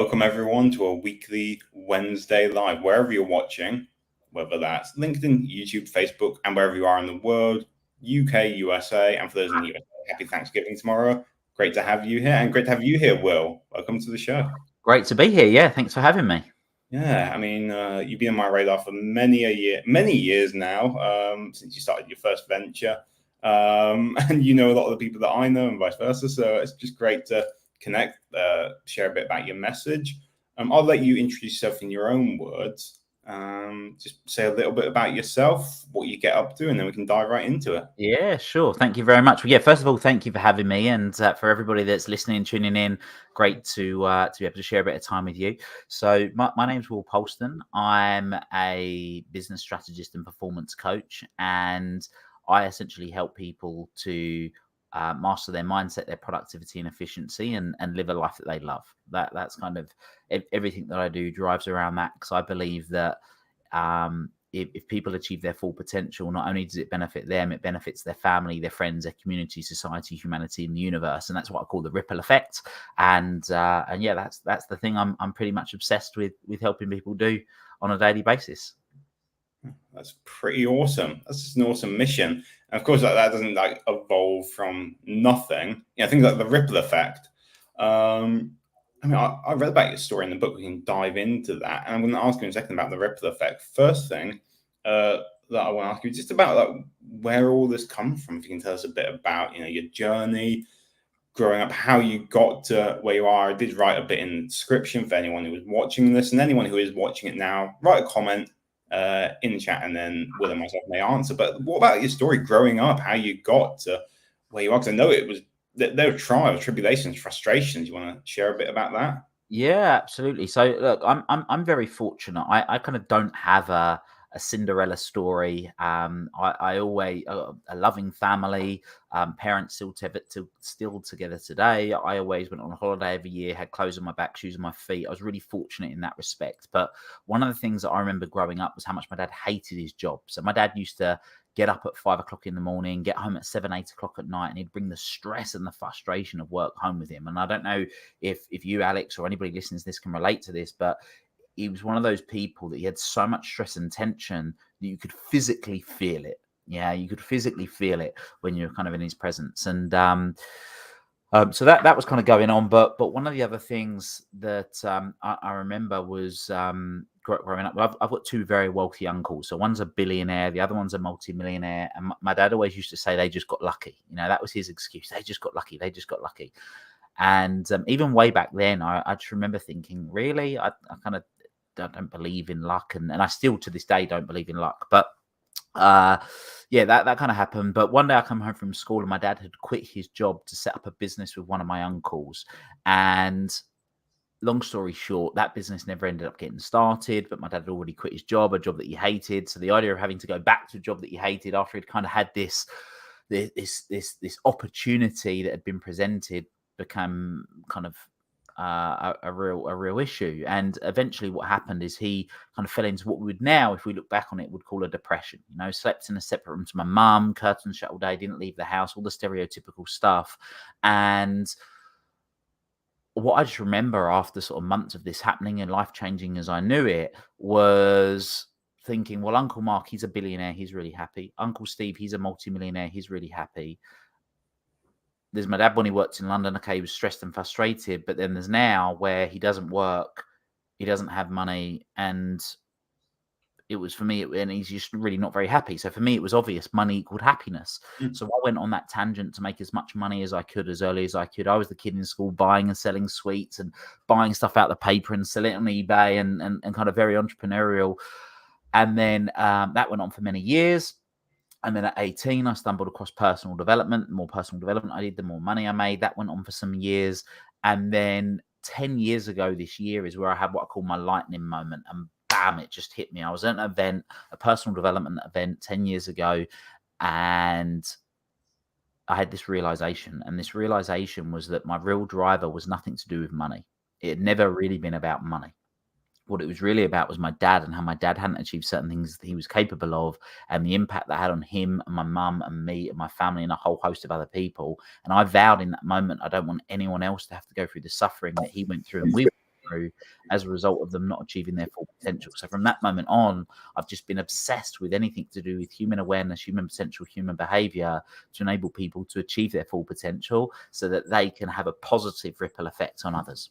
Welcome everyone to a weekly Wednesday live, wherever you're watching, whether that's LinkedIn, YouTube, Facebook, and wherever you are in the world, UK, USA, and for those in the USA, happy Thanksgiving tomorrow. Great to have you here, and great to have you here, Will. Welcome to the show. Great to be here. Yeah, thanks for having me. Yeah, I mean, you've been on my radar for many years now, since you started your first venture, and you know a lot of the people that I know, and vice versa. So it's just great to connect, share a bit about your message. I'll let you introduce yourself in your own words. Just say a little bit about yourself, what you get up to, and then we can dive right into it. Yeah, sure. Thank you very much. Well, yeah, first of all, thank you for having me, and for everybody that's listening and tuning in, great to be able to share a bit of time with you. So my name's Will Polston. I'm a business strategist and performance coach, and I essentially help people to master their mindset, their productivity and efficiency, and live a life that they love. That's kind of everything that I do drives around that, because I believe that if people achieve their full potential, not only does it benefit them, it benefits their family, their friends, their community, society, humanity, and the universe. And that's what I call the ripple effect. And yeah, that's the thing I'm pretty much obsessed with helping people do on a daily basis. That's pretty awesome. That's just an awesome mission. And of course, that doesn't like evolve from nothing. Things like the ripple effect. I mean, I read about your story in the book. We can dive into that. And I'm going to ask you in a second about the ripple effect. First thing that I want to ask you is just about like where all this comes from. If you can tell us a bit about, your journey growing up, how you got to where you are. I did write a bit in the description for anyone who was watching this, and anyone who is watching it now, write a comment in the chat, and then Will and myself may answer. But what about your story growing up, how you got to where you are? Because I know there were trials, tribulations, frustrations. You want to share a bit about that? Yeah, absolutely. So look, I'm very fortunate. I kind of don't have a Cinderella story. I always a loving family, parents still together today. I always went on a holiday every year, had clothes on my back, shoes on my feet. I was really fortunate in that respect. But one of the things that I remember growing up was how much my dad hated his job. So my dad used to get up at 5 o'clock in the morning, get home at 7, 8 o'clock at night, and he'd bring the stress and the frustration of work home with him. And I don't know if you, Alex, or anybody listening to this can relate to this, but he was one of those people that he had so much stress and tension that you could physically feel it. Yeah, you could physically feel it when you're kind of in his presence. And so that was kind of going on. But one of the other things that I remember was growing up, I've got two very wealthy uncles. So one's a billionaire, the other one's a multi-millionaire. And my dad always used to say they just got lucky. That was his excuse. They just got lucky. They just got lucky. And even way back then, I just remember thinking, really, I kind of don't believe in luck. And I still to this day don't believe in luck. But yeah, that kind of happened. But one day I come home from school and my dad had quit his job to set up a business with one of my uncles. And long story short, that business never ended up getting started, but my dad had already quit his job, a job that he hated. So the idea of having to go back to a job that he hated after he'd kind of had this opportunity that had been presented became kind of a real issue. And eventually what happened is he kind of fell into what we would now, if we look back on it, would call a depression. Slept in a separate room to my mum, curtains shut all day, didn't leave the house, all the stereotypical stuff. And what I just remember after sort of months of this happening and life changing as I knew it was thinking, well, Uncle Mark, he's a billionaire, he's really happy. Uncle Steve, he's a multimillionaire, he's really happy. There's my dad when he worked in London. Okay, he was stressed and frustrated, but then there's now where he doesn't work, he doesn't have money, and it was for me, and he's just really not very happy. So for me, it was obvious money equaled happiness. So I went on that tangent to make as much money as I could as early as I could. I was the kid in school buying and selling sweets and buying stuff out of the paper and selling it on eBay and kind of very entrepreneurial. And then that went on for many years. And then at 18, I stumbled across personal development. The more personal development I did, the more money I made. That went on for some years. And then 10 years ago this year is where I had what I call my lightning moment. And bam, it just hit me. I was at an event, a personal development event 10 years ago. And I had this realization. And this realization was that my real driver was nothing to do with money. It had never really been about money. What it was really about was my dad and how my dad hadn't achieved certain things that he was capable of, and the impact that had on him and my mum and me and my family and a whole host of other people. And I vowed in that moment, I don't want anyone else to have to go through the suffering that he went through and we went through as a result of them not achieving their full potential. So from that moment on, I've just been obsessed with anything to do with human awareness, human potential, human behavior, to enable people to achieve their full potential so that they can have a positive ripple effect on others.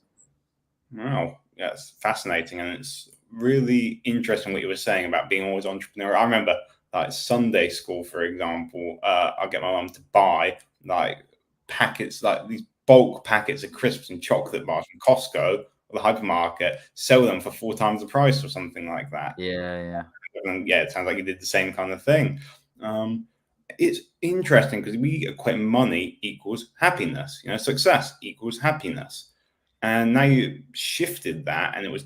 Wow, yeah, it's fascinating, and it's really interesting what you were saying about being always entrepreneurial. I remember, like Sunday school, for example, I'll get my mum to buy like packets, like these bulk packets of crisps and chocolate bars from Costco or the hypermarket, sell them for 4 times the price or something like that. Yeah. And yeah, it sounds like you did the same kind of thing. Um, it's interesting because we equate money equals happiness. Success equals happiness. And now you shifted that, and it was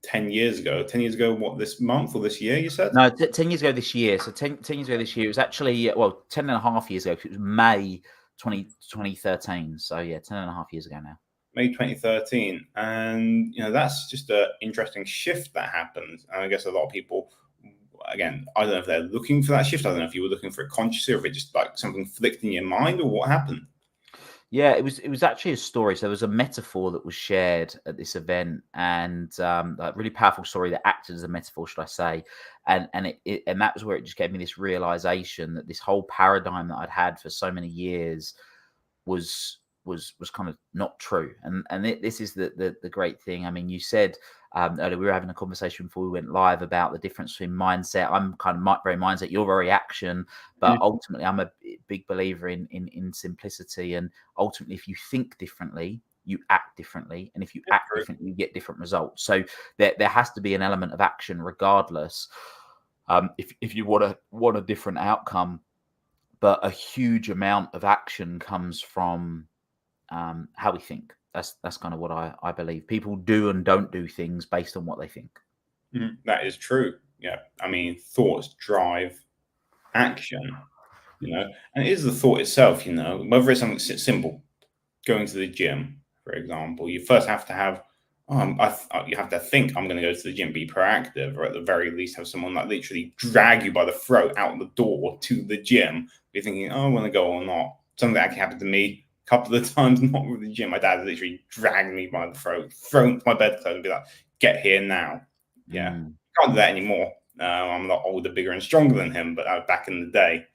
10 years ago. 10 years ago, what, this month or this year, you said? No, 10 years ago this year. So 10 years ago this year, it was actually, well, 10 and a half years ago, 'cause it was May 2013. So yeah, 10 and a half years ago now. May 2013. And, that's just an interesting shift that happened. And I guess a lot of people, again, I don't know if they're looking for that shift. I don't know if you were looking for it consciously or if it just like something flicked in your mind or what happened. Yeah, it was actually a story. So there was a metaphor that was shared at this event, and a really powerful story that acted as a metaphor, should I say? And that was where it just gave me this realization that this whole paradigm that I'd had for so many years was kind of not true. And this is the great thing. I mean, you said earlier, we were having a conversation before we went live about the difference between mindset. I'm kind of very mindset, you're very action, but ultimately I'm a big believer in simplicity. And ultimately, if you think differently, you act differently, and if you act differently, you get different results. So there has to be an element of action regardless, if you want a different outcome. But a huge amount of action comes from how we think. That's kind of what I believe. People do and don't do things based on what they think. That is true. Yeah. I mean, thoughts drive action, and it is the thought itself, whether it's something simple, going to the gym, for example, you first have to have, you have to think, I'm going to go to the gym, be proactive, or at the very least have someone like literally drag you by the throat out the door to the gym. You're thinking, oh, I want to go or not. Something that actually happened to me a couple of times, not with the gym. My dad literally dragged me by the throat, thrown to my bedclothes and be like, get here now. Yeah. Can't do that anymore. I'm a lot older, bigger, and stronger than him, but back in the day,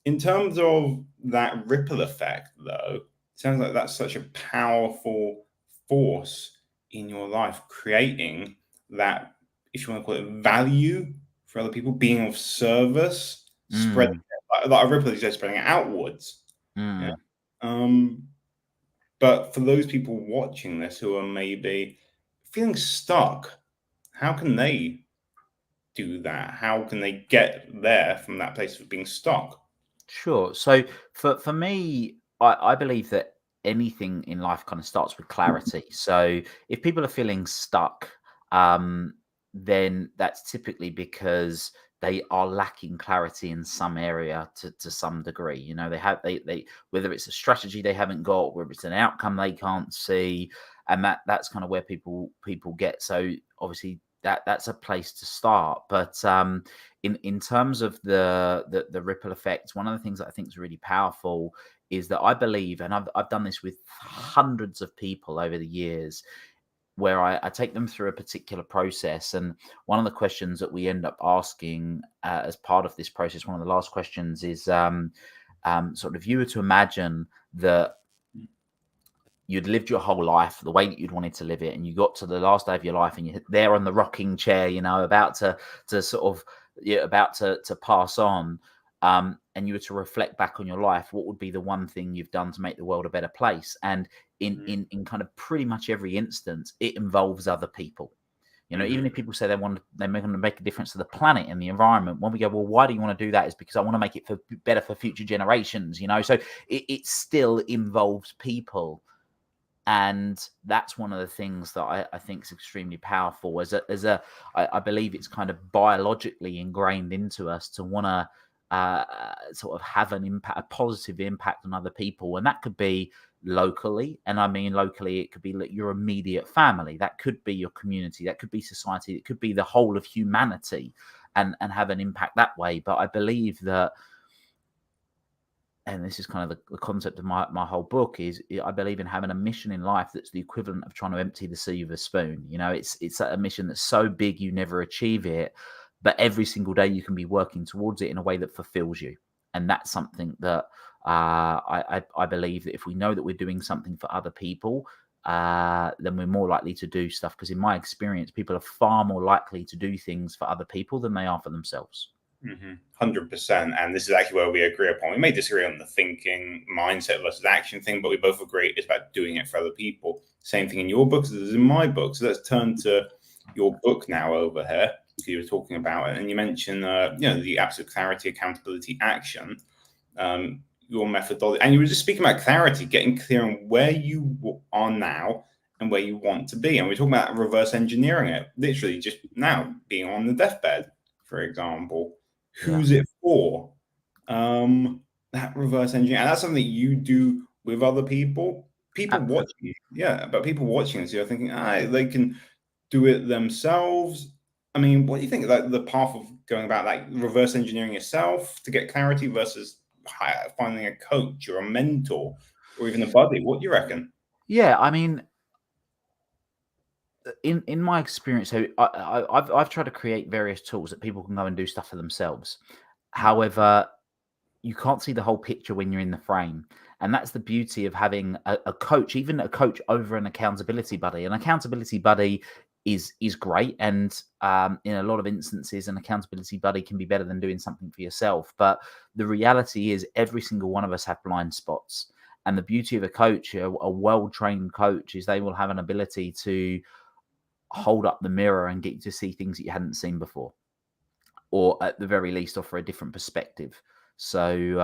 In terms of that ripple effect, though, sounds like that's such a powerful force in your life, creating that, if you want to call it, value for other people, being of service, spreading like a ripple is just spreading it outwards. Yeah. But for those people watching this who are maybe feeling stuck, how can they do that? How can they get there from that place of being stuck? Sure. So for me, I believe that anything in life kind of starts with clarity. So if people are feeling stuck, then that's typically because they are lacking clarity in some area to some degree. They whether it's a strategy they haven't got, whether it's an outcome they can't see, and that's kind of where people get. So obviously that's a place to start. But in terms of the ripple effect, one of the things that I think is really powerful is that I believe, and I've done this with hundreds of people over the years, where I take them through a particular process. And one of the questions that we end up asking as part of this process, one of the last questions is sort of, if you were to imagine that you'd lived your whole life the way that you'd wanted to live it, and you got to the last day of your life and you're there on the rocking chair, about to sort of, about to pass on, and you were to reflect back on your life, what would be the one thing you've done to make the world a better place? And in kind of pretty much every instance, it involves other people. Even if people say they're going to make a difference to the planet and the environment, when we go, well, why do you want to do that? Is because I want to make it better for future generations. So it still involves people. And that's one of the things that I think is extremely powerful. I believe it's kind of biologically ingrained into us to want to sort of have an impact, a positive impact on other people, and that could be locally. And I mean locally, it could be your immediate family, that could be your community, that could be society, it could be the whole of humanity, and have an impact that way. But I believe that and this is kind of the concept of my whole book, is I believe in having a mission in life that's the equivalent of trying to empty the sea with a spoon. You know, it's a mission that's so big you never achieve it, but every single day you can be working towards it in a way that fulfills you. And that's something that I believe that if we know that we're doing something for other people, then we're more likely to do stuff. Because in my experience, people are far more likely to do things for other people than they are for themselves. 100%. And this is actually where we agree upon. We may disagree on the thinking, mindset versus action thing, but we both agree it's about doing it for other people. Same thing in your books as in my book. So let's turn to your book now over here. So you were talking about it, and you mentioned, the absolute clarity, accountability, action, your methodology, and you were just speaking about clarity, getting clear on where you are now and where you want to be. And we're talking about reverse engineering it, literally just now being on the deathbed, for example. Who's it for? That reverse engineering, and that's something you do with other people. People watching, but people watching this, you're thinking, they can do it themselves. I mean, what do you think? Like the path of going about like reverse engineering yourself to get clarity versus finding a coach or a mentor or even a buddy. What do you reckon? Yeah, I mean, in my experience, so I've tried to create various tools that people can go and do stuff for themselves. However, you can't see the whole picture when you're in the frame. And that's the beauty of having a coach, even a coach over an accountability buddy. An accountability buddy is great. And in a lot of instances, an accountability buddy can be better than doing something for yourself. But the reality is every single one of us have blind spots. And the beauty of a coach, a well-trained coach, is they will have an ability to hold up the mirror and get you to see things that you hadn't seen before, or at the very least offer a different perspective. So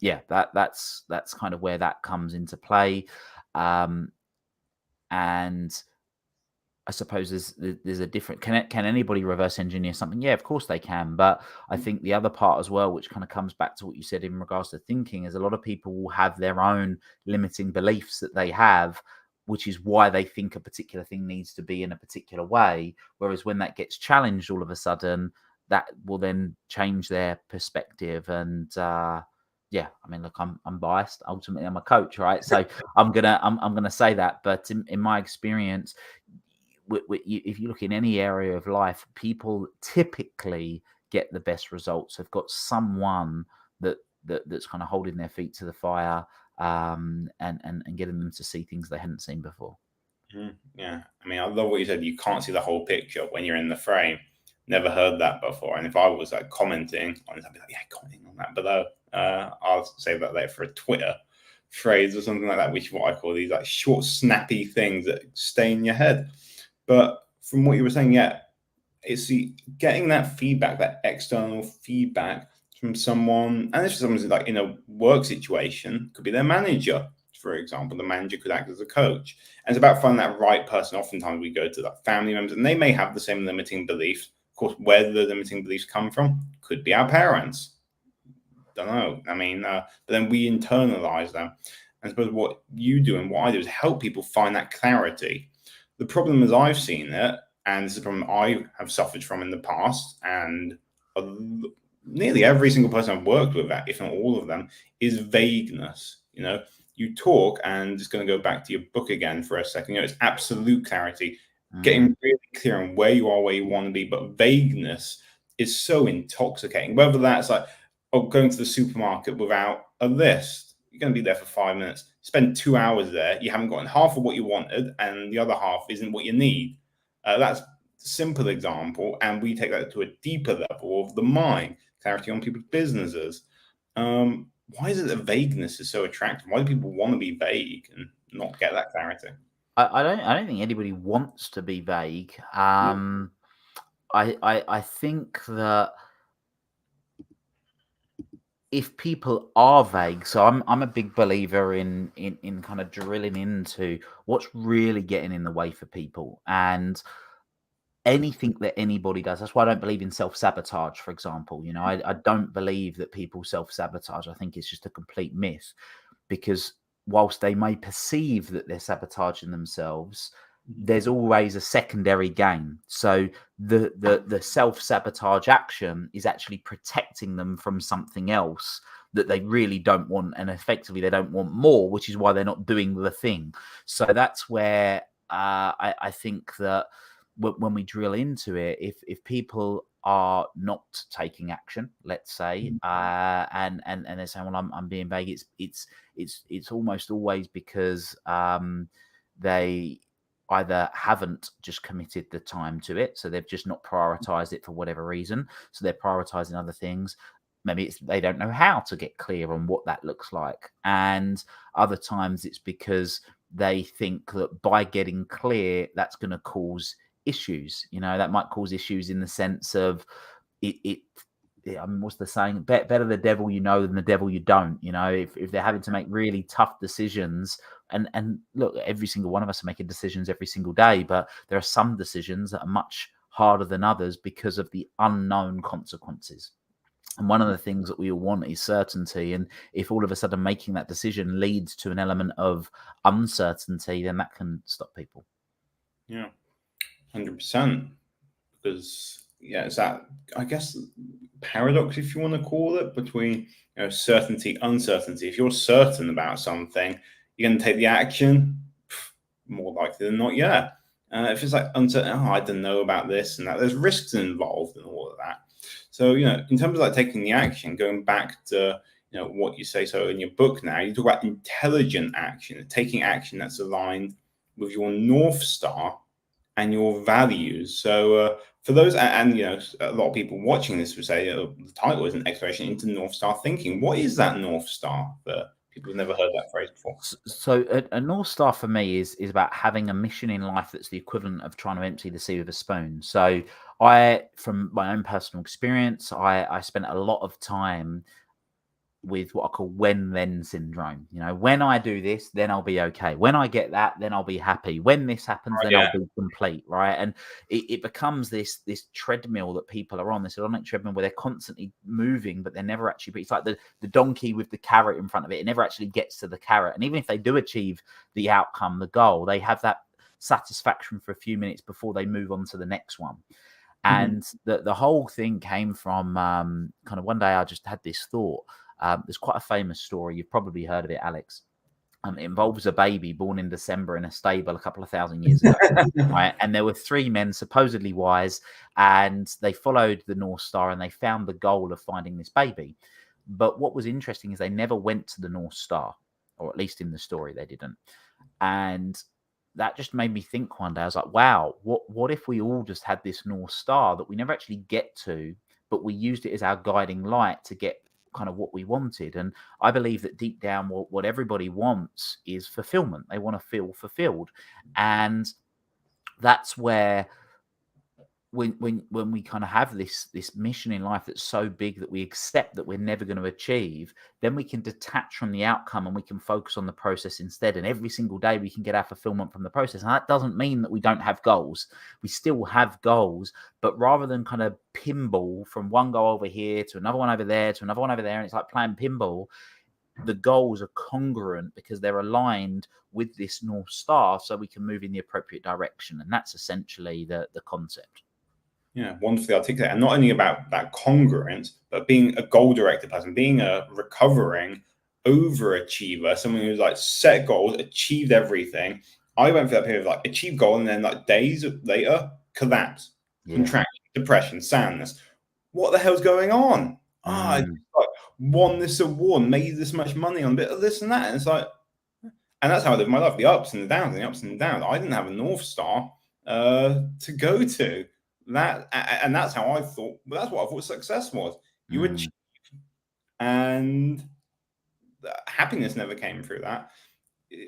that's kind of where that comes into play. And I suppose there's a different, can anybody reverse engineer something? Yeah, of course they can. But I think the other part as well, which kind of comes back to what you said in regards to thinking, is a lot of people will have their own limiting beliefs that they have, which is why they think a particular thing needs to be in a particular way. Whereas when that gets challenged all of a sudden, that will then change their perspective. And I mean, look, I'm biased. Ultimately, I'm a coach, right? So I'm gonna say that. But in my experience, if you look in any area of life, people typically get the best results. Have got someone that's kind of holding their feet to the fire, and getting them to see things they hadn't seen before. Yeah, I mean, I love what you said. You can't see the whole picture when you're in the frame. Never heard that before. And if I was like commenting on it, I'd be like, yeah, commenting on that below. I'll save that later for a Twitter phrase or something like that, which is what I call these like short, snappy things that stay in your head. But from what you were saying, yeah, it's getting that feedback, that external feedback from someone, and if someone's like in a work situation, could be their manager, for example. The manager could act as a coach, and it's about finding that right person. Oftentimes, we go to like family members, and they may have the same limiting beliefs. Of course, where the limiting beliefs come from could be our parents. Don't know. I mean, but then we internalize them. I suppose what you do and what I do is help people find that clarity. The problem as I've seen it, and this is a problem I have suffered from in the past, and nearly every single person I've worked with, if not all of them, is vagueness. You talk, and just going to go back to your book again for a second. It's absolute clarity, getting really clear on where you are, where you want to be, but vagueness is so intoxicating. Whether that's like, going to the supermarket without a list. You're going to be there for 5 minutes. Spend 2 hours there. You haven't gotten half of what you wanted, and the other half isn't what you need. That's a simple example, and we take that to a deeper level of the mind, clarity on people's businesses. Why is it that vagueness is so attractive? Why do people want to be vague and not get that clarity? I don't think anybody wants to be vague. I think that if people are vague, so I'm a big believer in kind of drilling into what's really getting in the way for people, and anything that anybody does. That's why I don't believe in self-sabotage, for example. I don't believe that people self-sabotage. I think it's just a complete myth, because whilst they may perceive that they're sabotaging themselves, there's always a secondary gain. So the self-sabotage action is actually protecting them from something else that they really don't want, and effectively they don't want more, which is why they're not doing the thing. So that's where I think that when we drill into it, if people are not taking action, let's say, and they're saying, well, I'm being vague, it's almost always because they either haven't just committed the time to it, so they've just not prioritized it for whatever reason, so they're prioritizing other things. Maybe it's they don't know how to get clear on what that looks like, and other times it's because they think that by getting clear, that's going to cause issues. That might cause issues in the sense of it. I mean, what's the saying? Better the devil you know than the devil you don't. If they're having to make really tough decisions, and look, every single one of us are making decisions every single day, but there are some decisions that are much harder than others because of the unknown consequences. And one of the things that we all want is certainty. And if all of a sudden making that decision leads to an element of uncertainty, then that can stop people. Yeah, 100%. Because it's that, I guess, paradox, if you want to call it, between certainty, uncertainty. If you're certain about something, you're going to take the action. More likely than not, yeah. If it's like uncertain, I don't know about this and that, there's risks involved in all of that. So in terms of like taking the action, going back to what you say, so in your book now, you talk about intelligent action, taking action that's aligned with your North Star and your values. So for those, and a lot of people watching this would say the title is an exploration into North Star thinking. What is that North Star for people who've never heard that phrase before? So a North Star for me is about having a mission in life that's the equivalent of trying to empty the sea with a spoon. So from my own personal experience, I spent a lot of time with what I call when-then syndrome. When I do this, then I'll be okay. When I get that, then I'll be happy. When this happens, then I'll be complete, right? And it becomes this treadmill that people are on, this hedonic treadmill where they're constantly moving, but they're never actually. It's like the donkey with the carrot in front of it. It never actually gets to the carrot. And even if they do achieve the outcome, the goal, they have that satisfaction for a few minutes before they move on to the next one. And the whole thing came from kind of one day I just had this thought. There's quite a famous story. You've probably heard of it, Alex. It involves a baby born in December in a stable a couple of thousand years ago, right? And there were three men supposedly wise, and they followed the North Star and they found the goal of finding this baby. But what was interesting is they never went to the North Star, or at least in the story they didn't. And that just made me think one day. I was like, wow, what if we all just had this North Star that we never actually get to, but we used it as our guiding light to get kind of what we wanted? And I believe that deep down what everybody wants is fulfillment. They want to feel fulfilled. And that's where when we kind of have this mission in life that's so big that we accept that we're never going to achieve, then we can detach from the outcome and we can focus on the process instead. And every single day we can get our fulfillment from the process. And that doesn't mean that we don't have goals. We still have goals, but rather than kind of pinball from one goal over here to another one over there to another one over there, and it's like playing pinball, the goals are congruent because they're aligned with this North Star, so we can move in the appropriate direction. And that's essentially the concept. Yeah, wonderfully articulated. And not only about that congruence, but being a goal-directed person, being a recovering overachiever, someone who's like set goals, achieved everything. I went through that period of like achieve goal, and then like days later, collapse, contraction, depression, sadness. What the hell's going on? I like won this award, made this much money on a bit of this and that. And it's like, and that's how I live my life, the ups and the downs and the ups and the downs. I didn't have a North Star to go to. And that's how I thought. Well, that's what I thought success was. You achieve, and happiness never came through that.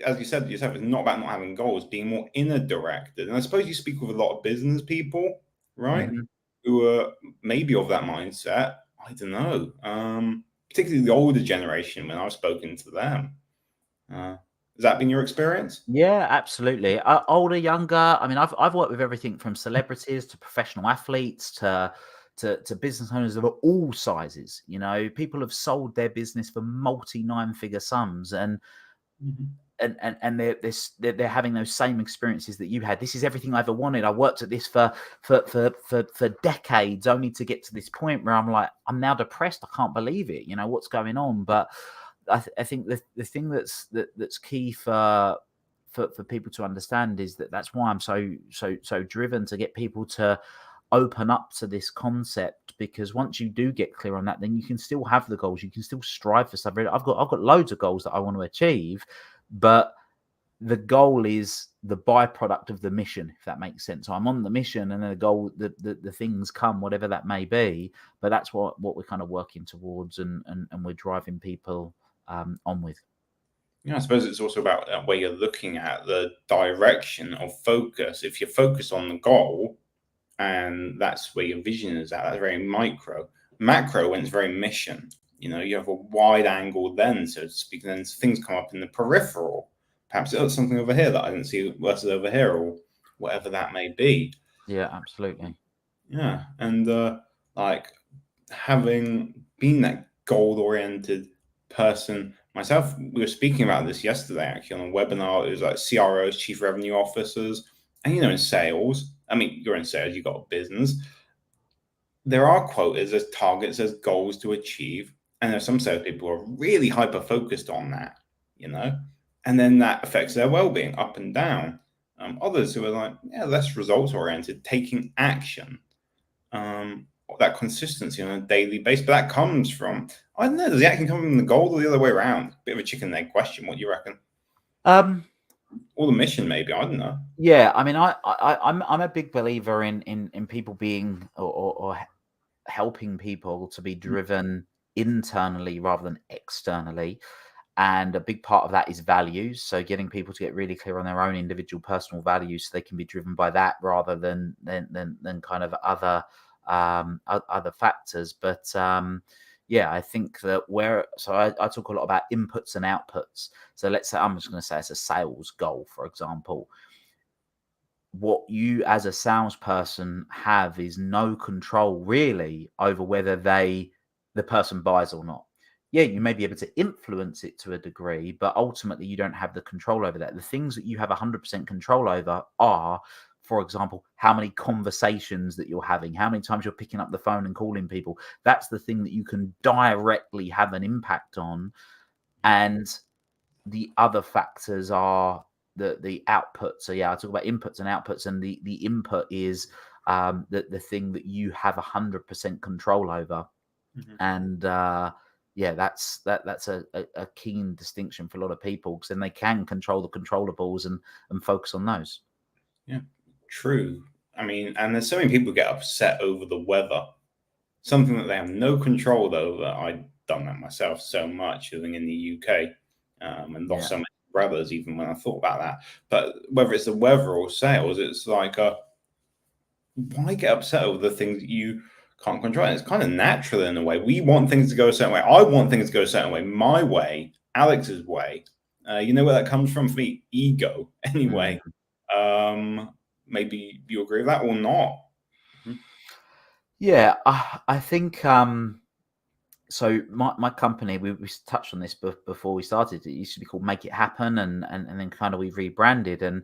As you said yourself, it's not about not having goals, being more inner directed. And I suppose you speak with a lot of business people, right, who are maybe of that mindset. I don't know. Particularly the older generation when I've spoken to them. Has that been your experience? Yeah, absolutely. Older, younger. I mean, I've worked with everything from celebrities to professional athletes to business owners of all sizes. People have sold their business for multi 9-figure sums, and and they're having those same experiences that you had. This is everything I ever wanted. I worked at this for decades, only to get to this point where I'm like, I'm now depressed. I can't believe it. You know, what's going on? But I think the thing that's key for people to understand is that's why I'm so driven to get people to open up to this concept, because once you do get clear on that, then you can still have the goals, you can still strive for something. I've got loads of goals that I want to achieve, but the goal is the byproduct of the mission, if that makes sense. So I'm on the mission, and then the goal, the things come, whatever that may be. But that's what we're kind of working towards, and we're driving people on with. Yeah, I suppose it's also about where you're looking at the direction of focus. If you're focused on the goal, and that's where your vision is at, that's very micro. Macro, when it's very mission, you know, you have a wide angle then, so to speak, and then things come up in the peripheral. Perhaps it's something over here that I didn't see versus over here, or whatever that may be. Yeah, absolutely. Yeah, and like having been that goal-oriented person myself, we were speaking about this yesterday actually on a webinar. It was like CROs, chief revenue officers, and in sales. I mean, you're in sales, you've got a business. There are quotas, there's targets, there's goals to achieve, and there's some salespeople who are really hyper focused on that, and then that affects their well-being up and down. Others who are like, yeah, less results oriented, taking action. That consistency on a daily basis, but that comes from, I don't know, does the action come from the goal or the other way around? Bit of a chicken and egg question. What do you reckon? Or the mission, maybe, I don't know. Yeah, I mean, I'm a big believer in people being or helping people to be driven internally rather than externally. And a big part of that is values. So getting people to get really clear on their own individual personal values, so they can be driven by that rather than kind of other factors. But yeah, I think that I talk a lot about inputs and outputs. So let's say, I'm just going to say it's a sales goal, for example. What you as a salesperson have is no control really over whether the person buys or not. Yeah, you may be able to influence it to a degree, but ultimately you don't have the control over that. The things that you have 100% control over are, for example, how many conversations that you're having, how many times you're picking up the phone and calling people. That's the thing that you can directly have an impact on. And the other factors are the output. So yeah, I talk about inputs and outputs, and the input is the thing that you have 100% control over. Mm-hmm. And yeah, that's a keen distinction for a lot of people, because then they can control the controllables and focus on those. Yeah, true. I mean, and there's so many people who get upset over the weather, something that they have no control over. I've done that myself so much living in the UK, and lost so many brothers even when I thought about that. But whether it's the weather or sales, it's like, why get upset over the things that you can't control? And it's kind of natural in a way. We want things to go a certain way. I want things to go a certain way, my way, Alex's way. You know where that comes from for me? Ego, anyway. Maybe you agree with that or not? Yeah, I think so my company, we touched on this before we started. It used to be called Make It Happen, and then kind of we've rebranded, and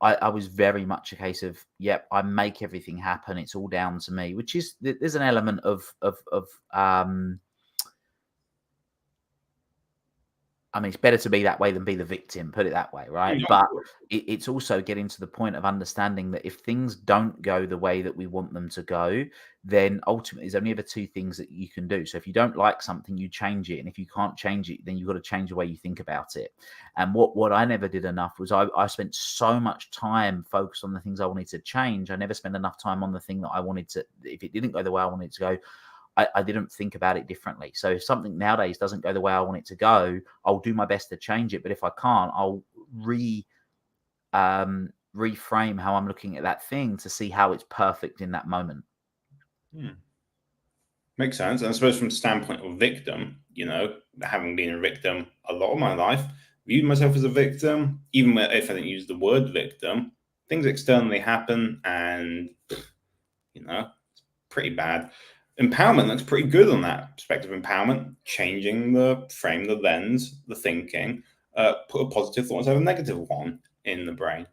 I was very much a case of, yep, I make everything happen. It's all down to me, which is, there's an element of I mean, it's better to be that way than be the victim, put it that way, right? Yeah, But it's also getting to the point of understanding that if things don't go the way that we want them to go, then ultimately there's only ever two things that you can do. So if you don't like something, you change it. And if you can't change it, then you've got to change the way you think about it. And what I never did enough was I spent so much time focused on the things I wanted to change. I never spent enough time on the thing that I wanted to, if it didn't go the way I wanted it to go, I didn't think about it differently. So if something nowadays doesn't go the way I want it to go, I'll do my best to change it. But if I can't, I'll reframe how I'm looking at that thing to see how it's perfect in that moment. Makes sense. And I suppose from the standpoint of victim, having been a victim a lot of my life, viewed myself as a victim, even if I didn't use the word victim, things externally happen and, it's pretty bad. Empowerment looks pretty good on that perspective. Empowerment, changing the frame, the lens, the thinking. put a positive thought instead of a negative one in the brain.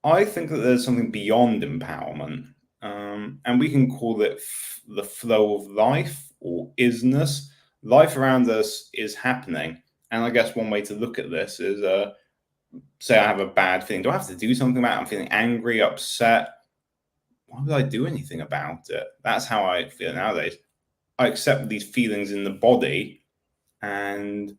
I think that there's something beyond empowerment, and we can call it the flow of life or isness. Life around us is happening, and I guess one way to look at this is, say I have a bad feeling. Do I have to do something about it? I'm feeling angry, upset. Why would I do anything about it? That's how I feel nowadays. I accept these feelings in the body and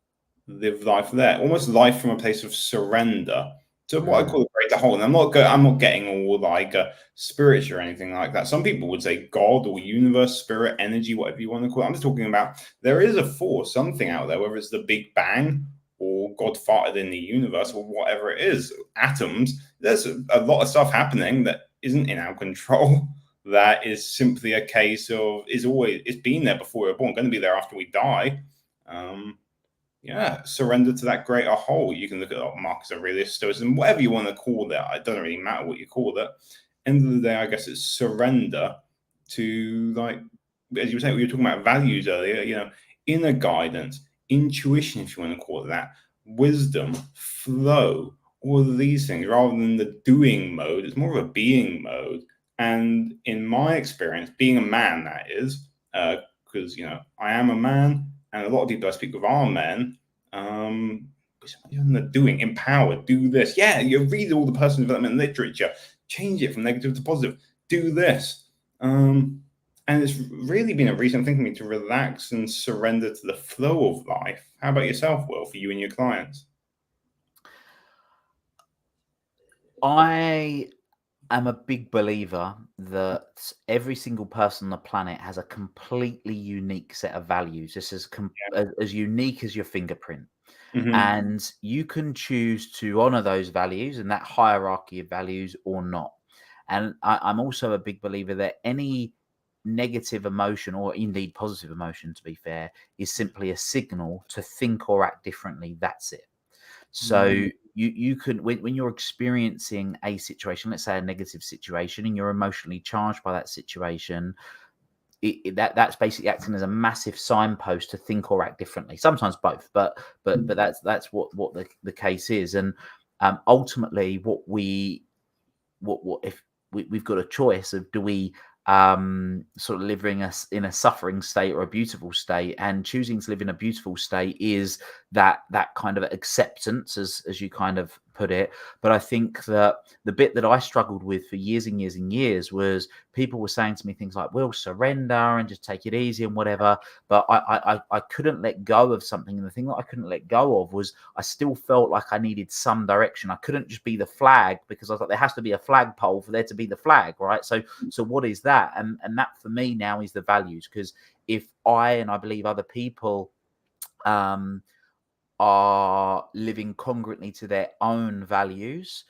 live life there, almost life from a place of surrender. So what I call a greater whole, and I'm not getting all like spiritual or anything like that. Some people would say God or universe, spirit, energy, whatever you want to call it. I'm just talking about there is a force, something out there, whether it's the Big Bang or God farted in the universe or whatever it is, atoms. There's a lot of stuff happening that isn't in our control. That is simply a case of it's been there before we were born, going to be there after we die. Um, yeah, surrender to that greater whole. You can look at Marcus Aurelius, Stoicism, whatever you want to call it. It doesn't really matter what you call it. End of the day, I guess it's surrender to, like, as you were saying, we were talking about values earlier. Inner guidance, intuition, if you want to call it that, wisdom, flow, all of these things, rather than the doing mode. It's more of a being mode. And in my experience, being a man, that is, because I am a man, and a lot of people I speak with are men. The doing, empowered, do this. Yeah, you read all the personal development literature, change it from negative to positive. Do this. And it's really been a recent thing for me to relax and surrender to the flow of life. How about yourself, Will, for you and your clients? I am a big believer that every single person on the planet has a completely unique set of values. This is as unique as your fingerprint. Mm-hmm. And you can choose to honor those values and that hierarchy of values or not. And I'm also a big believer that any negative emotion, or indeed positive emotion, to be fair, is simply a signal to think or act differently. That's it. So you can, when you're experiencing a situation, let's say a negative situation, and you're emotionally charged by that situation, that's basically acting as a massive signpost to think or act differently. Sometimes both, but that's what the case is. And ultimately, what if we've got a choice of, do we sort of living us in a suffering state or a beautiful state? And choosing to live in a beautiful state is that kind of acceptance, as you kind of put it. But I think that the bit that I struggled with for years and years and years was people were saying to me things like, "Will, surrender and just take it easy and whatever." But I couldn't let go of something, and the thing that I couldn't let go of was I still felt like I needed some direction. I couldn't just be the flag, because I was like, there has to be a flagpole for there to be the flag, right? So what is that? And that for me now is the values, because if I believe other people are living congruently to their own values,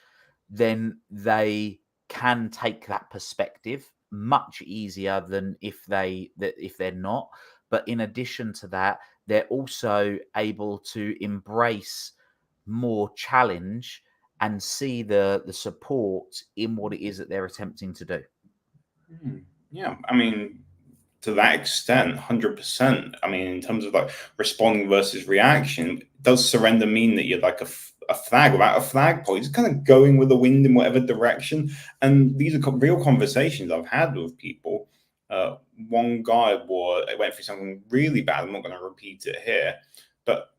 then they can take that perspective much easier than if they're not. But in addition to that, they're also able to embrace more challenge and see the support in what it is that they're attempting to do. Yeah, I mean, to that extent, 100%. I mean, in terms of like responding versus reaction, does surrender mean that you're like a flag without a flagpole? You're just kind of going with the wind in whatever direction. And these are real conversations I've had with people. One guy went through something really bad. I'm not going to repeat it here, but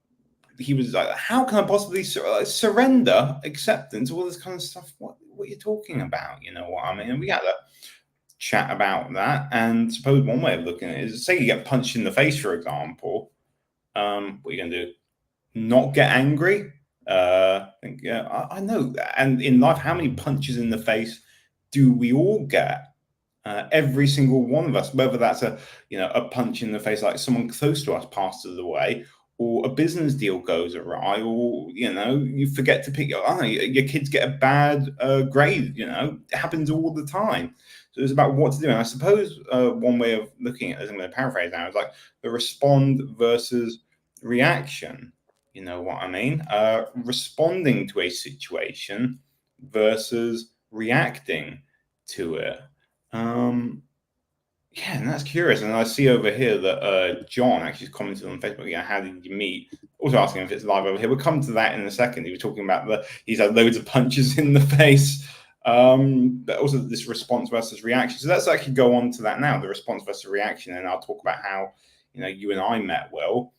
he was like, "How can I possibly surrender, acceptance, all this kind of stuff? What are you talking about? You know what I mean?" And we had that chat about that. And suppose one way of looking at it is, say you get punched in the face, for example. What are you going to do? Not get angry? I know. And in life, how many punches in the face do we all get? Every single one of us, whether that's a punch in the face, like someone close to us passes away, or a business deal goes awry, or you forget to pick your kids get a bad grade. It happens all the time. So it's about what to do. And I suppose one way of looking at it, as I'm going to paraphrase now, is like the respond versus reaction. You know what I mean? Responding to a situation versus reacting to it. Yeah, and that's curious. And I see over here that John actually commented on Facebook, yeah, how did you meet? Also asking if it's live over here. We'll come to that in a second. He was talking about he's had loads of punches in the face. But also this response versus reaction. So let's actually go on to that now, the response versus reaction. And I'll talk about how, you and I met, Will.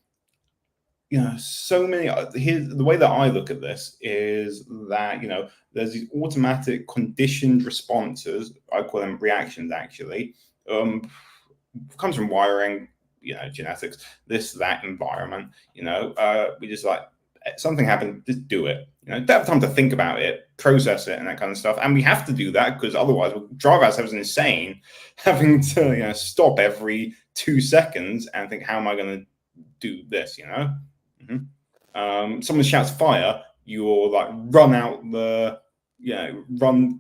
So many, the way that I look at this is that, there's these automatic conditioned responses. I call them reactions, actually. Comes from wiring, genetics, this, that, environment. We just like something happened, just do it. Don't have time to think about it, process it, and that kind of stuff. And we have to do that because otherwise we'll drive ourselves insane, having to stop every 2 seconds and think, how am I going to do this? Someone shouts fire, you'll like run out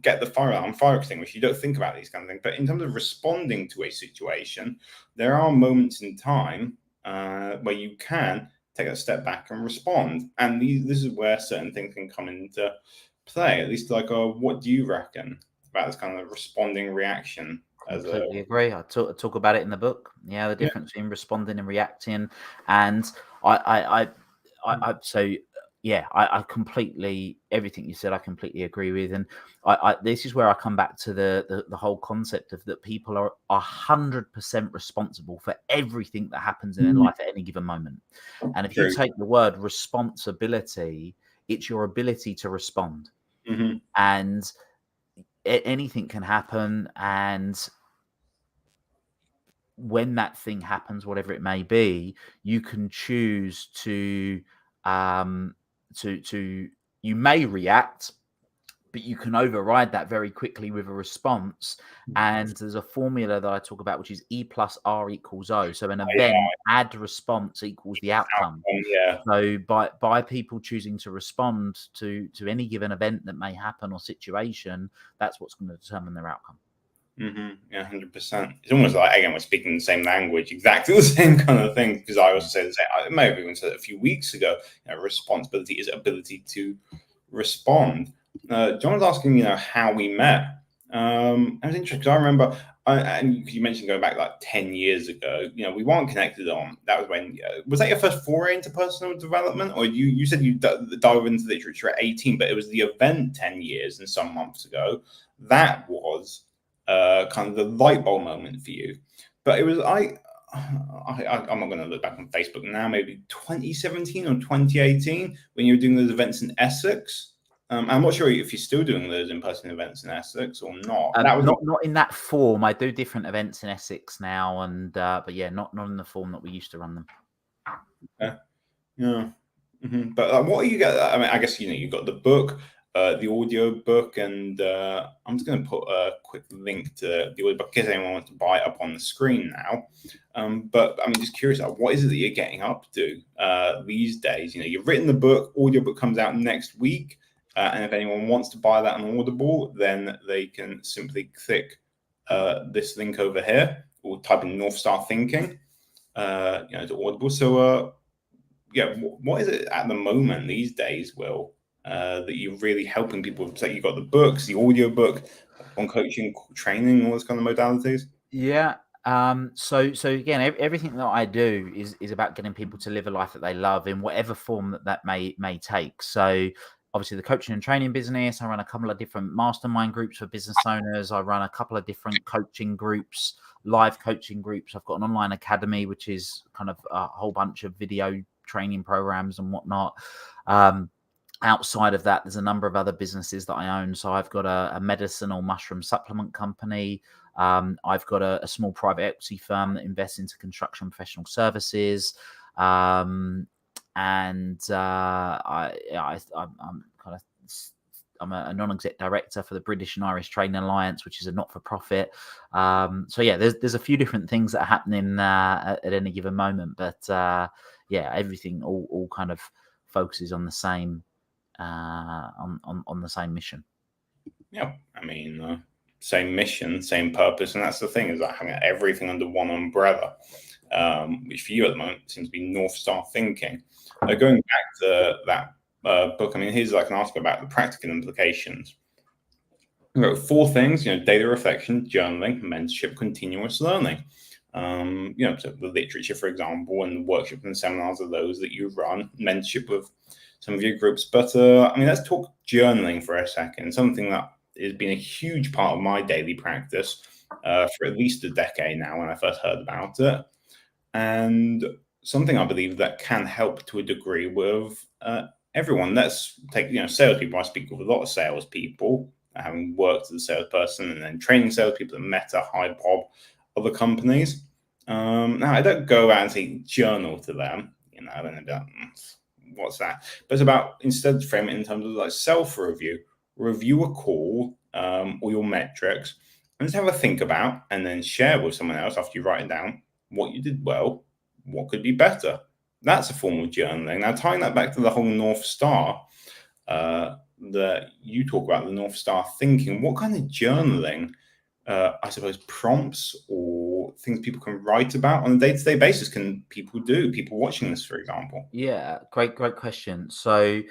get the fire extinguisher. You don't think about these kind of things. But in terms of responding to a situation, there are moments in time where you can take a step back and respond. And this is where certain things can come into play. At least, like, what do you reckon about this kind of responding reaction? Completely agree. I talk about it in the book. Yeah, the difference between responding and reacting. And I completely, everything you said, I completely agree with. And this is where I come back to the whole concept of that people are 100% responsible for everything that happens in their life at any given moment. And if you take the word responsibility, it's your ability to respond. And anything can happen, and when that thing happens, whatever it may be, you can choose to you may react, but you can override that very quickly with a response. And there's a formula that I talk about, which is E plus R equals O. So an event add response equals the outcome. So by people choosing to respond to any given event that may happen or situation, that's what's going to determine their outcome. Yeah, 100%. It's almost like, again, we're speaking the same language, exactly the same kind of thing. Because I also say the same. I may have even said it a few weeks ago. Responsibility is ability to respond. John was asking, how we met. It was interesting because I remember, and you mentioned going back like 10 years ago. We weren't connected on. That was when was that your first foray into personal development, or you said you dove into literature at 18, but it was the event 10 years and some months ago that was kind of the light bulb moment for you. But it was I'm not going to look back on Facebook now, maybe 2017 or 2018 when you were doing those events in Essex. I'm not sure if you're still doing those in-person events in Essex or not. Not in that form. I do different events in Essex now, and but yeah, not in the form that we used to run them. Yeah. But what are you got? I mean, I guess you've got the book, the audio book, and I'm just going to put a quick link to the audio book in case anyone wants to buy it up on the screen now. But I'm just curious, what is it that you're getting up to these days? You've written the book, audio book comes out next week, and if anyone wants to buy that on Audible, then they can simply click this link over here or type in North Star Thinking, to Audible. So, what is it at the moment these days, Will, that you're really helping people with? So you've got the books, the audio book, on coaching, training, all those kind of modalities. Yeah. So again, everything that I do is about getting people to live a life that they love in whatever form that may take. So obviously the coaching and training business, I run a couple of different mastermind groups for business owners. I run a couple of different coaching groups, live coaching groups. I've got an online academy, which is kind of a whole bunch of video training programs and whatnot. Outside of that, there's a number of other businesses that I own. So I've got a medicinal mushroom supplement company. I've got a small private equity firm that invests into construction professional services. I'm a non-exec director for the British and Irish Training Alliance, which is a not-for-profit. So yeah, there's a few different things that are happening at any given moment, but everything all kind of focuses on the same on the same mission. Yeah, I mean, same mission, same purpose, and that's the thing, is like having everything under one umbrella, which for you at the moment seems to be North Star Thinking. Going back to that book, I mean, here's like an article about the practical implications. I wrote 4 things, daily reflection, journaling, mentorship, continuous learning. So the literature, for example, and the workshops and seminars are those that you run, mentorship with some of your groups. But let's talk journaling for a second, something that has been a huge part of my daily practice for at least a decade now when I first heard about it. And something I believe that can help to a degree with everyone. Let's take, salespeople. I speak with a lot of salespeople, having worked as a salesperson and then training salespeople at Meta, High Bob, other companies. Now, I don't go out and say journal to them, and be like, what's that? But it's about instead frame it in terms of like self-review. Review a call or your metrics and just have a think about and then share with someone else after you write it down what you did well, what could be better. That's a form of journaling. Now, tying that back to the whole North Star that you talk about, the North Star thinking, what kind of journaling, I suppose, prompts or things people can write about on a day-to-day basis can people do? People watching this, for example. Yeah, great question. So,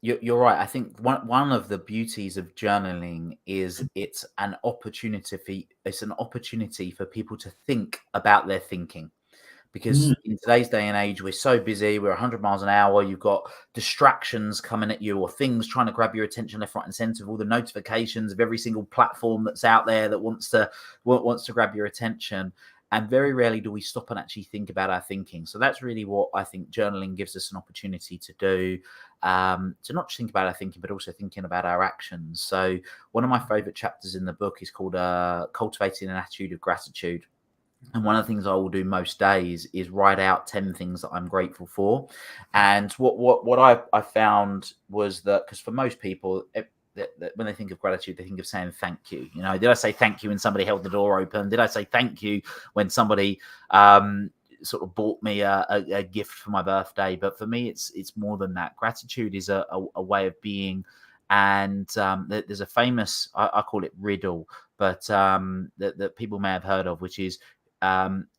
you're right. I think one of the beauties of journaling is it's an opportunity for people to think about their thinking. Because in today's day and age, we're so busy, we're 100 miles an hour, you've got distractions coming at you or things trying to grab your attention left, right and center, all the notifications of every single platform that's out there that wants to grab your attention. And very rarely do we stop and actually think about our thinking. So that's really what I think journaling gives us an opportunity to do, to not just think about our thinking, but also thinking about our actions. So one of my favorite chapters in the book is called Cultivating an Attitude of Gratitude. And one of the things I will do most days is write out 10 things that I'm grateful for. And what I found was that, because for most people, when they think of gratitude, they think of saying thank you. Did I say thank you when somebody held the door open? Did I say thank you when somebody sort of bought me a gift for my birthday? But for me, it's more than that. Gratitude is a way of being. And there's a famous, I call it riddle, but that people may have heard of, which is,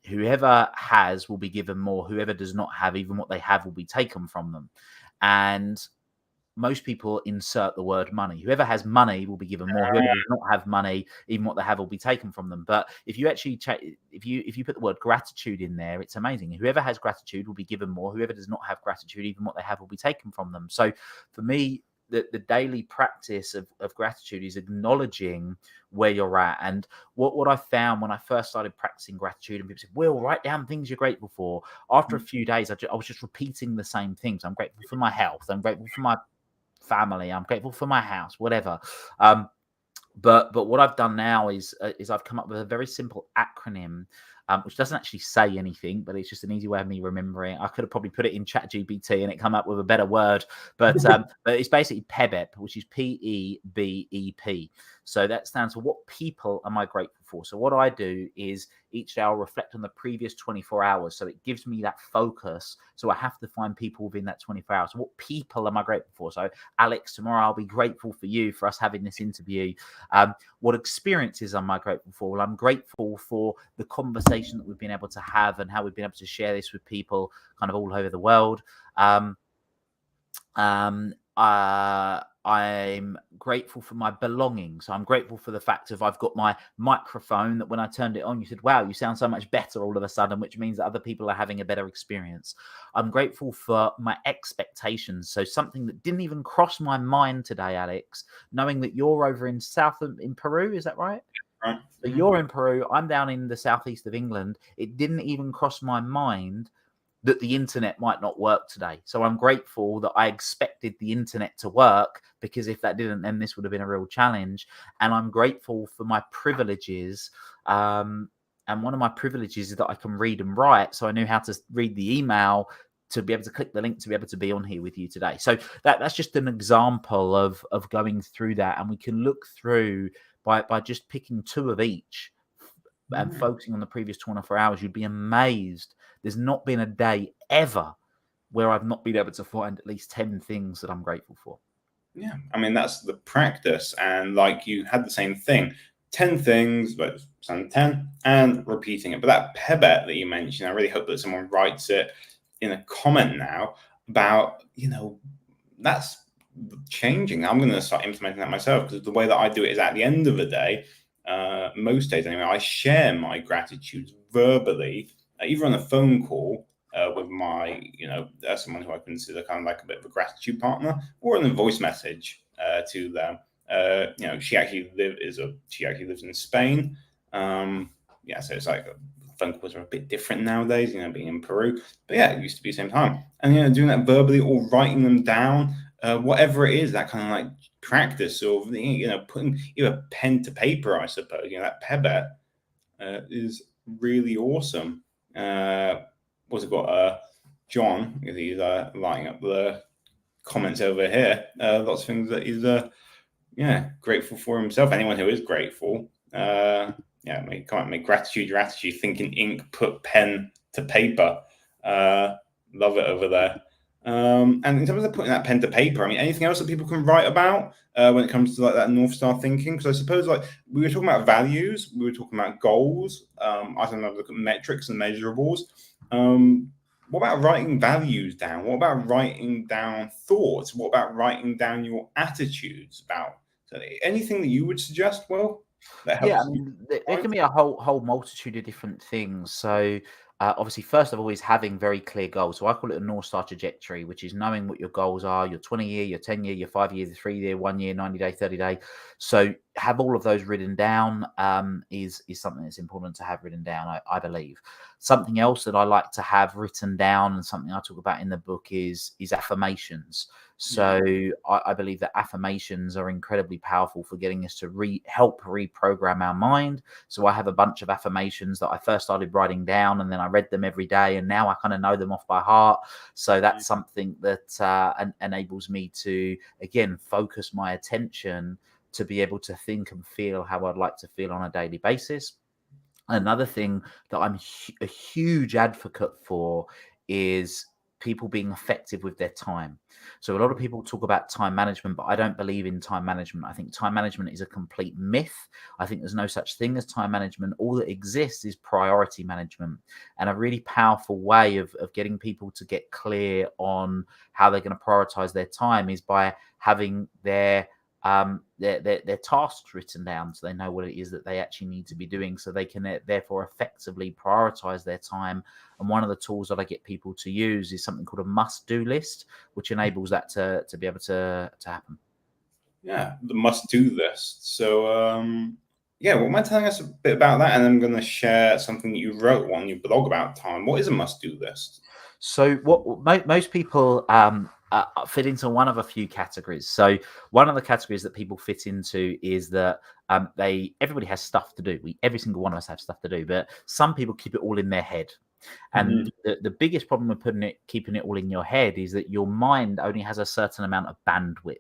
whoever has will be given more. Whoever does not have, even what they have will be taken from them. And most people insert the word money. Whoever has money will be given more. Whoever does not have money, even what they have will be taken from them. But if you actually if you put the word gratitude in there, it's amazing. Whoever has gratitude will be given more. Whoever does not have gratitude, even what they have will be taken from them. So for me, the daily practice of gratitude is acknowledging where you're at. And what I found when I first started practicing gratitude, and people said, Will, write down things you're grateful for. After a few days, I was just repeating the same things. I'm grateful for my health. I'm grateful for my family. I'm grateful for my house, whatever. But what I've done now is I've come up with a very simple acronym, which doesn't actually say anything, but it's just an easy way of me remembering. I could have probably put it in ChatGPT and it come up with a better word, but it's basically PEBEP, which is PEBEP. So that stands for what people am I grateful for. So what I do is each day I'll reflect on the previous 24 hours. So it gives me that focus. So I have to find people within that 24 hours. So what people am I grateful for? So Alex, tomorrow I'll be grateful for you, for us having this interview. What experiences am I grateful for? Well, I'm grateful for the conversation that we've been able to have and how we've been able to share this with people kind of all over the world. I'm grateful for my belongings. So I'm grateful for the fact of I've got my microphone that when I turned it on, you said, wow, you sound so much better all of a sudden, which means that other people are having a better experience. I'm grateful for my expectations. So something that didn't even cross my mind today, Alex, knowing that you're over in Peru, is that right? Right. So you're in Peru, I'm down in the southeast of England. It didn't even cross my mind that the internet might not work today. So I'm grateful that I expected the internet to work, because if that didn't, then this would have been a real challenge. And I'm grateful for my privileges. And one of my privileges is that I can read and write. So I knew how to read the email to be able to click the link to be able to be on here with you today. So that's just an example of going through that. And we can look through by just picking 2 of each and focusing on the previous 24 hours, you'd be amazed. There's not been a day ever where I've not been able to find at least 10 things that I'm grateful for. Yeah, that's the practice. And like you had the same thing, 10 things, but some 10 and repeating it. But that PEBET that you mentioned, I really hope that someone writes it in a comment now about, that's changing. I'm going to start implementing that myself, because the way that I do it is at the end of the day, most days anyway, I share my gratitudes verbally, either on a phone call with my, someone who I consider kind of like a bit of a gratitude partner, or in a voice message to them. She actually lives in Spain. So it's like phone calls are a bit different nowadays, being in Peru. But yeah, it used to be the same time. And doing that verbally or writing them down, whatever it is, that kind of like practice of putting either pen to paper, I suppose. That pebet is really awesome. What's it got? John, he's lighting up the comments over here. Lots of things that he's grateful for himself. Anyone who is grateful, make gratitude your attitude. Think in ink, put pen to paper. Love it over there. And in terms of putting that pen to paper, I mean, anything else that people can write about when it comes to like that North Star thinking? Because I suppose like we were talking about values, we were talking about goals. I don't know, look at metrics and measurables. What about writing values down? What about writing down thoughts? What about writing down your attitudes about? So anything that you would suggest, Will, that helps? Yeah, I mean, there can be a whole multitude of different things. So, obviously, first of all, is having very clear goals. So I call it a North Star trajectory, which is knowing what your goals are: your 20-year, your 10-year, your 5-year, the 3-year, 1 year, 90-day, 30-day. So have all of those written down. Is something that's important to have written down, I believe. Something else that I like to have written down, and something I talk about in the book, is affirmations. So I believe that affirmations are incredibly powerful for getting us to help reprogram our mind. So I have a bunch of affirmations that I first started writing down, and then I read them every day, and now I kind of know them off by heart. So that's something that enables me to, again, focus my attention to be able to think and feel how I'd like to feel on a daily basis. Another thing that I'm a huge advocate for is people being effective with their time. So a lot of people talk about time management, but I don't believe in time management. I think time management is a complete myth. I think there's no such thing as time management. All that exists is priority management. And a really powerful way of getting people to get clear on how they're going to prioritize their time is by having their tasks written down, so they know what it is that they actually need to be doing, so they can therefore effectively prioritize their time. And one of the tools that I get people to use is something called a must-do list, which enables that to be able to happen. Yeah, the must-do list. So, well, mind telling us a bit about that? And I'm going to share something that you wrote on your blog about time. What is a must-do list? So what most people fit into one of a few categories. So one of the categories that people fit into is that everybody has stuff to do. Every single one of us have stuff to do, but some people keep it all in their head. And the biggest problem with keeping it all in your head is that your mind only has a certain amount of bandwidth,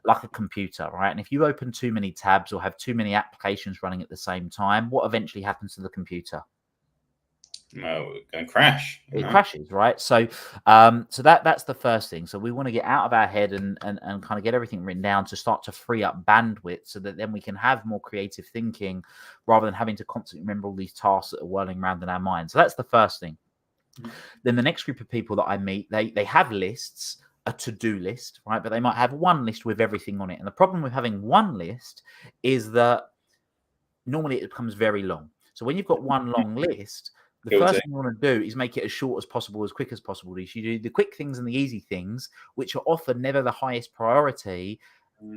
like a computer, right? And if you open too many tabs or have too many applications running at the same time, what eventually happens to the computer? No, it's going to crash. It crashes, right? So that's the first thing. So we want to get out of our head and kind of get everything written down to start to free up bandwidth, so that then we can have more creative thinking rather than having to constantly remember all these tasks that are whirling around in our mind. So that's the first thing. Then the next group of people that I meet, they have lists, a to-do list, right? But they might have one list with everything on it. And the problem with having one list is that normally it becomes very long. So when you've got one long list, the first thing you want to do is make it as short as possible, as quick as possible. You do the quick things and the easy things, which are often never the highest priority.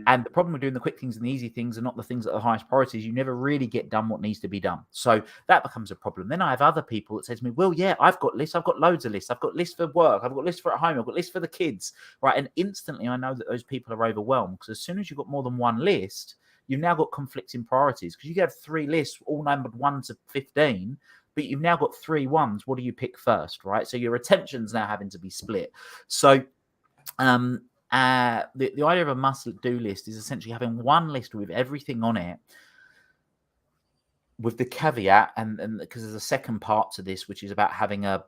And the problem with doing the quick things and the easy things are not the things that are the highest priorities. You never really get done what needs to be done. So that becomes a problem. Then I have other people that say to me, well, yeah, I've got lists. I've got loads of lists. I've got lists for work. I've got lists for at home. I've got lists for the kids, right? And instantly I know that those people are overwhelmed, because as soon as you've got more than one list, you've now got conflicting priorities, because you could have 3 lists all numbered 1 to 15, but you've now got 3 ones. What do you pick first, right? So your attention's now having to be split. So the idea of a must-do list is essentially having one list with everything on it, with the caveat, and because there's a second part to this, which is about having a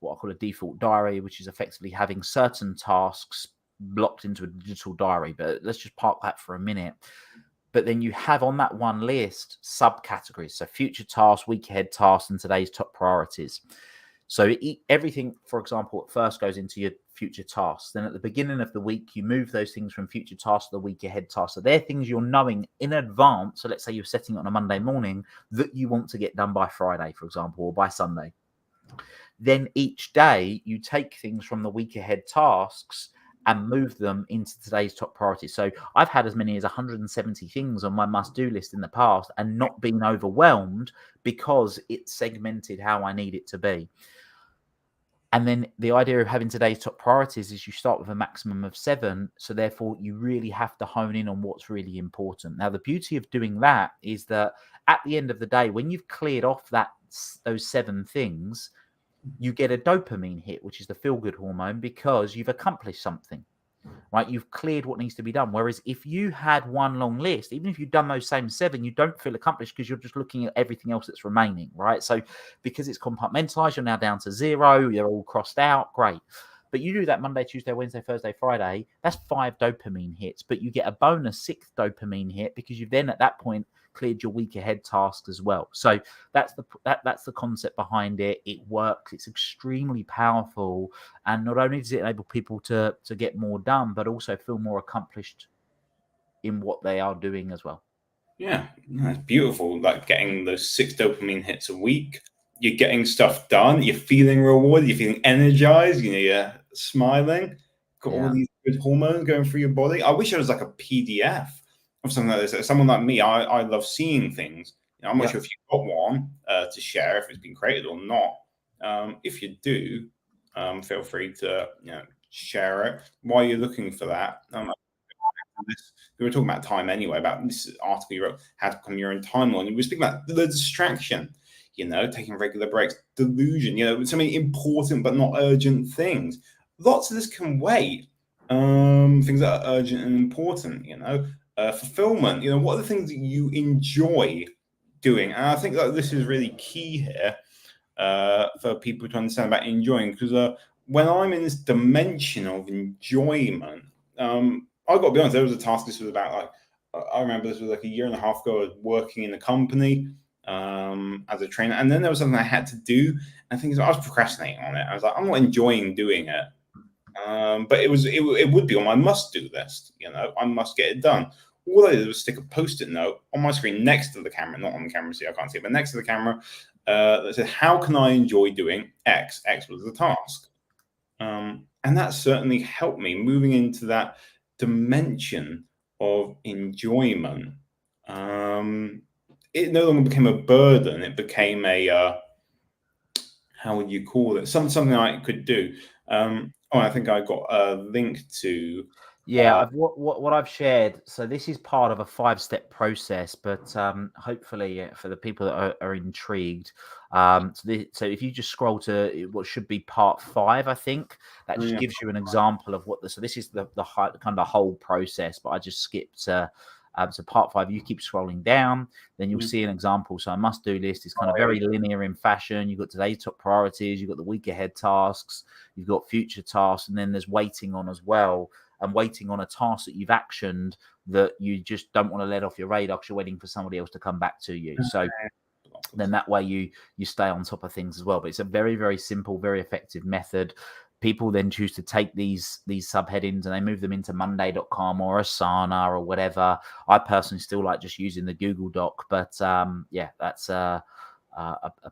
what I call a default diary, which is effectively having certain tasks blocked into a digital diary. But let's just park that for a minute. But then you have on that one list subcategories. So future tasks, week ahead tasks, and today's top priorities. So everything, for example, at first goes into your future tasks. Then at the beginning of the week, you move those things from future tasks to the week ahead tasks. So they're things you're knowing in advance. So let's say you're setting it on a Monday morning that you want to get done by Friday, for example, or by Sunday. Then each day you take things from the week ahead tasks and move them into today's top priorities. So I've had as many as 170 things on my must-do list in the past and not been overwhelmed because it's segmented how I need it to be. And then the idea of having today's top priorities is you start with a maximum of 7. So therefore, you really have to hone in on what's really important. Now, the beauty of doing that is that at the end of the day, when you've cleared off those 7 things, you get a dopamine hit, which is the feel-good hormone, because you've accomplished something, right? You've cleared what needs to be done. Whereas if you had one long list, even if you've done those same 7, you don't feel accomplished because you're just looking at everything else that's remaining, right? So because it's compartmentalized, you're now down to 0. You're all crossed out. Great. But you do that Monday, Tuesday, Wednesday, Thursday, Friday. That's 5 dopamine hits, but you get a bonus 6th dopamine hit because you've then at that point cleared your week ahead task as well. So that's the concept behind it. It works. It's extremely powerful, and not only does it enable people to get more done, but also feel more accomplished in what they are doing as well. Yeah, that's beautiful. Like getting those 6 dopamine hits a week. You're getting stuff done. You're feeling rewarded. You're feeling energized. You're smiling. Got all these good hormones going through your body. I wish it was like a PDF of something like this. Someone like me, I love seeing things. I'm not sure if you've got one to share, if it's been created or not. If you do, feel free to share it. While you're looking for that, we were talking about time anyway, about this article you wrote, how to become your own timeline. We were speaking about the distraction, taking regular breaks, delusion, so many important but not urgent things. Lots of this can wait. Things that are urgent and important, fulfillment, what are the things that you enjoy doing? And I think that this is really key here for people to understand about enjoying, because when I'm in this dimension of enjoyment, I've got to be honest, there was a task this was about, I remember this was like a year and a half ago. I was working in a company as a trainer, and then there was something I had to do, and things I was procrastinating on it. I was like, I'm not enjoying doing it, but it would be on my must-do list. I must get it done. All I did was stick a post-it note on my screen next to the camera, not on the camera, see I can't see it, but next to the camera, that said, how can I enjoy doing X? X was the task. And that certainly helped me moving into that dimension of enjoyment. It no longer became a burden. It became a, how would you call it? Something I could do. I think I got a link to. What I've shared. So this is part of a 5-step process, but hopefully for the people that are intrigued, so if you just scroll to what should be part 5, I think that just gives you an example of so this is the kind of the whole process, but I just skipped so part 5. You keep scrolling down, then you'll see an example. So a must-do list is kind of very linear in fashion. You've got today's top priorities, you've got the week ahead tasks, you've got future tasks, and then there's waiting on as well. And waiting on a task that you've actioned that you just don't want to let off your radar because you're waiting for somebody else to come back to you. So then that way you stay on top of things as well. But it's a very, very simple, very effective method. People then choose to take these subheadings and they move them into Monday.com or Asana or whatever. I personally still like just using the Google Doc, but that's a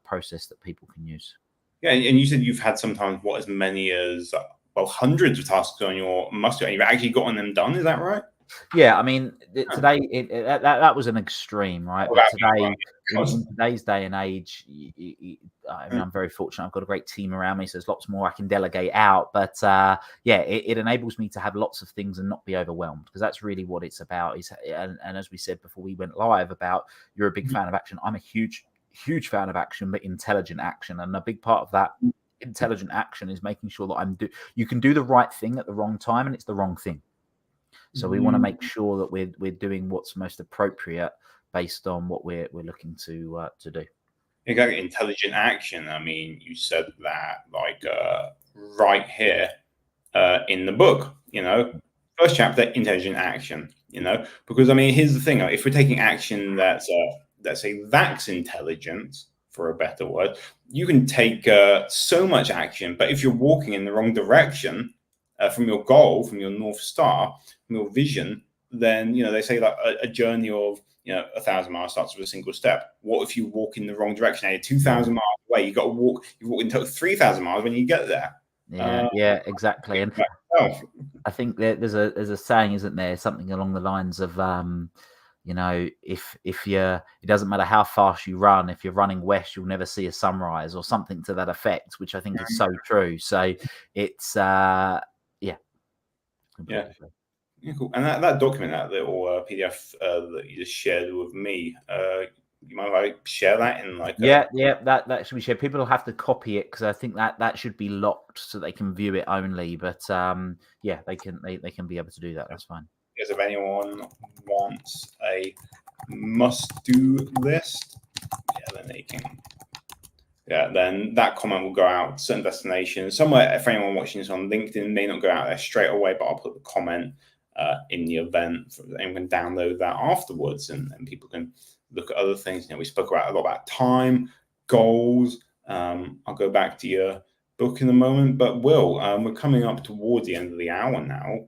process that people can use. Yeah, and you said you've had sometimes as many as hundreds of tasks on your must-do, and you've actually gotten them done. Is that right? Yeah, I mean, today that was an extreme, right? But today, in today's day and age, I'm very fortunate. I've got a great team around me, so there's lots more I can delegate out. But it enables me to have lots of things and not be overwhelmed, because that's really what it's about. And as we said before we went live, about you're a big fan of action. I'm a huge fan of action, but intelligent action, and a big part of that intelligent action is making sure that you can do the right thing at the wrong time, and it's the wrong thing. So we want to make sure that we're doing what's most appropriate based on what we're looking to do. Exactly, intelligent action. I mean, you said that right here in the book. First chapter, intelligent action. Because I mean, here's the thing: if we're taking action that's let's say that's intelligent, for a better word, you can take so much action. But if you're walking in the wrong direction from your goal, from your North Star, from your vision, then, they say like a journey of 1,000 miles starts with a single step. What if you walk in the wrong direction? You're 2,000 miles away. You got to walk. You walk in total 3,000 miles when you get there. Yeah, exactly. And I think there's a saying, isn't there? Something along the lines of if it doesn't matter how fast you run, if you're running west, you'll never see a sunrise, or something to that effect, which I think is so true. So it's cool. And that document, that little PDF that you just shared with me, you mind if I share that in like that should be shared. People will have to copy it, because I think that should be locked so they can view it only. But they can be able to do that. That's fine. Because if anyone wants a must-do list, then they can. Then that comment will go out to certain destinations. Somewhere, if anyone watching this on LinkedIn, may not go out there straight away, but I'll put the comment in the event. Anyone can download that afterwards, and people can look at other things. We spoke a lot about time, goals. I'll go back to your book in a moment. But Will, we're coming up towards the end of the hour now.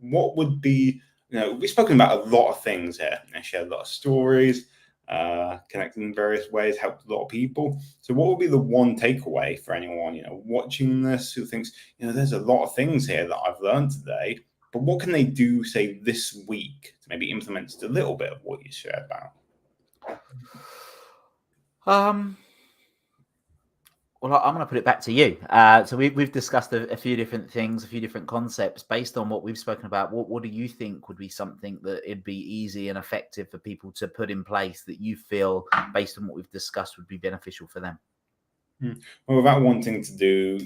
What would be, we've spoken about a lot of things here. I shared a lot of stories, connected in various ways, helped a lot of people. So what would be the one takeaway for anyone, watching this, who thinks, there's a lot of things here that I've learned today, but what can they do, say, this week to maybe implement just a little bit of what you shared about? Well, I'm going to put it back to you. So we've discussed a few different things, a few different concepts. Based on what we've spoken about, what do you think would be something that it'd be easy and effective for people to put in place, that you feel, based on what we've discussed, would be beneficial for them? Well, without wanting to do,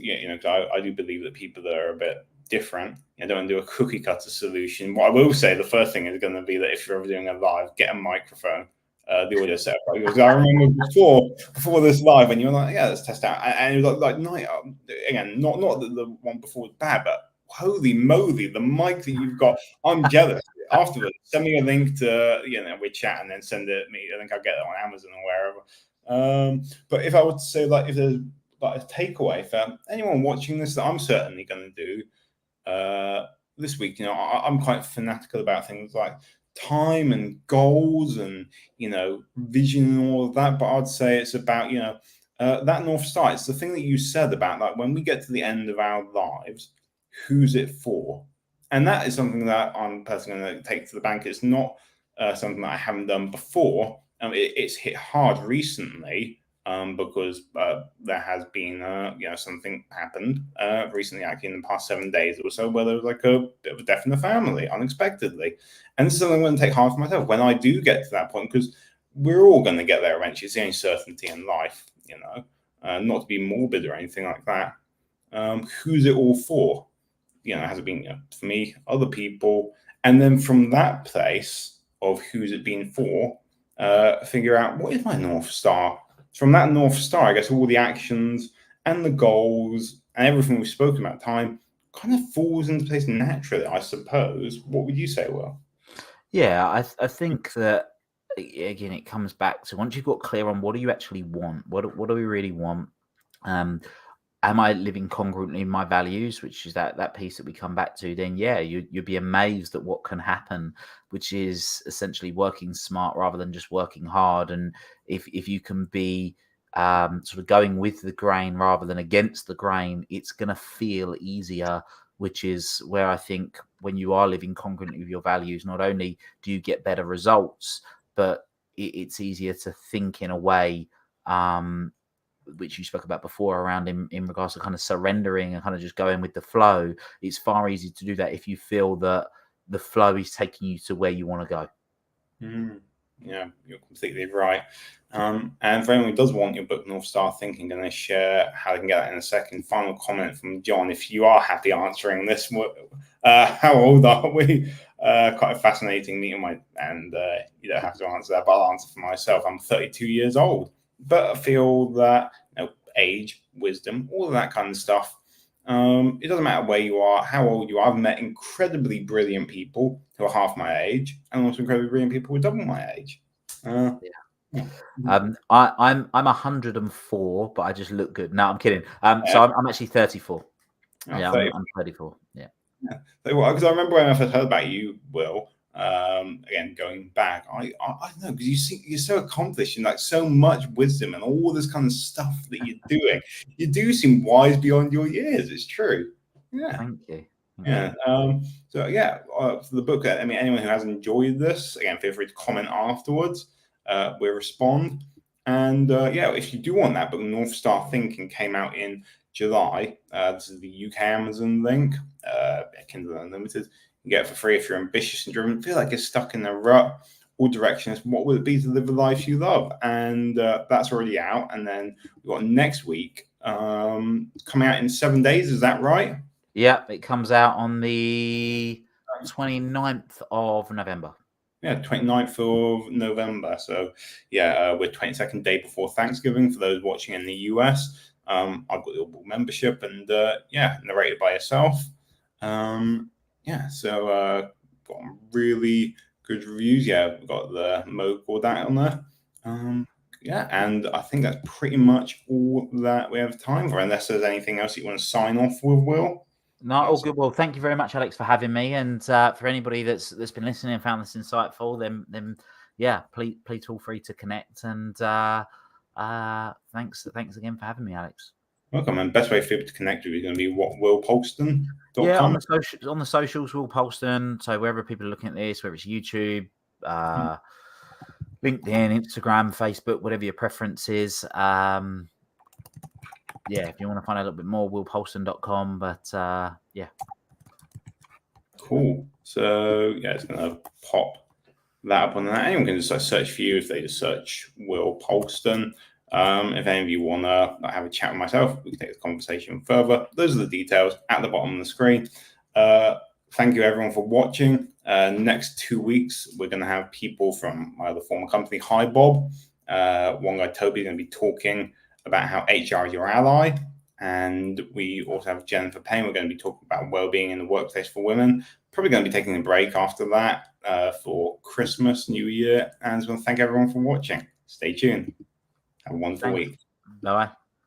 I do believe that people that are a bit different, I don't want to do a cookie cutter solution. What I will say, the first thing is going to be that if you're ever doing a live, get a microphone. The audio setup. Because I remember before this live, when you were like, let's test out, and it was like night again. Not that the one before was bad, but holy moly, the mic that you've got, I'm jealous. Afterwards, send me a link to we chat, and then send it me. I think I'll get it on Amazon or wherever. But if I were to say, like, if there's like a takeaway for anyone watching this, that I'm certainly going to do this week, I'm quite fanatical about things like time and goals and vision and all of that, but I'd say it's about that North Star. It's the thing that you said about, like, when we get to the end of our lives, who's it for? And that is something that I'm personally going to take to the bank. It's not something that I haven't done before. It's hit hard recently because there has been something happened recently, actually in the past 7 days or so, where there was like a bit of a death in the family unexpectedly. And this is something I'm going to take hard for myself when I do get to that point, because we're all going to get there eventually. It's the only certainty in life, not to be morbid or anything like that. Who's it all for? Has it been for me, other people? And then from that place of who's it been for, figure out, what is my North Star? From that North Star, I guess all the actions and the goals and everything we've spoken about, time, kind of falls into place naturally, I suppose. What would you say, Will? Yeah, I think that, again, it comes back to, once you've got clear on what do you actually want, what do we really want, am I living congruently in my values, which is that piece that we come back to, then you'd be amazed at what can happen, which is essentially working smart rather than just working hard. And if you can be sort of going with the grain rather than against the grain, it's going to feel easier, which is where I think, when you are living congruently with your values, not only do you get better results, but it's easier to think in a way which you spoke about before, around in regards to kind of surrendering and kind of just going with the flow. It's far easier to do that if you feel that the flow is taking you to where you want to go. Yeah, you're completely right. And for anyone who does want your book, North Star Thinking, going to share how they can get that in a second. Final comment from John: if you are happy answering this, how old are we? Quite a fascinating meeting, and you don't have to answer that, but I'll answer for myself. I'm 32 years old, but I feel that age, wisdom, all of that kind of stuff. It doesn't matter where you are, how old you are. I've met incredibly brilliant people who are half my age, and also incredibly brilliant people who are double my age. I'm 104, but I just look good. No, I'm kidding. Yeah. So I'm actually 34. Oh, Yeah, 30. I'm 34. Yeah. Yeah. Because I remember when I first heard about you, Will. Again, going back, I don't know, because you're so accomplished and like so much wisdom and all this kind of stuff that you're doing. You do seem wise beyond your years. It's true. Yeah. Thank you. Yeah. So yeah, for the book, I mean, anyone who has enjoyed this, again, feel free to comment afterwards. We'll respond. And yeah, if you do want that book, North Star Thinking came out in July. This is the UK Amazon link. Kindle Unlimited. You can get it for free if you're ambitious and driven. Feel like you're stuck in a rut. All directions. What would it be to live the life you love? And that's already out. And then we've got next week coming out in 7 days. Is that right? Yeah, it comes out on the 29th of November. Yeah, 29th of November. So yeah, we're 22nd day before Thanksgiving for those watching in the US. I've got the Audible membership and yeah, narrated by yourself. Yeah, so got really good reviews. Yeah, we've got the Mo Gaudat on there. Yeah, and I think that's pretty much all that we have time for, unless there's anything else you want to sign off with, Will. No, all good. Well, thank you very much, Alex, for having me. And for anybody that's been listening and found this insightful, then yeah, please feel free to connect. And thanks again for having me, Alex. Welcome. And best way for people to connect with you is going to be what, willpolston.com? Yeah, on the socials, Will Polston. So wherever people are looking at this, whether it's YouTube, LinkedIn, Instagram, Facebook, whatever your preference is. Yeah, if you want to find out a little bit more, willpolston.com. But yeah. Cool. So yeah, it's going to pop that up on that. Anyone can just like search for you if they just search Will Polston. If any of you want to have a chat with myself, we can take the conversation further. Those are the details at the bottom of the screen. Thank you everyone for watching. Next 2 weeks, we're going to have people from my other former company, Hi Bob. One guy, Toby, is going to be talking about how HR is your ally. And we also have Jennifer Payne. We're going to be talking about well-being in the workplace for women. Probably going to be taking a break after that for Christmas, New Year. And I just want to thank everyone for watching. Stay tuned. Have a wonderful week. Bye-bye.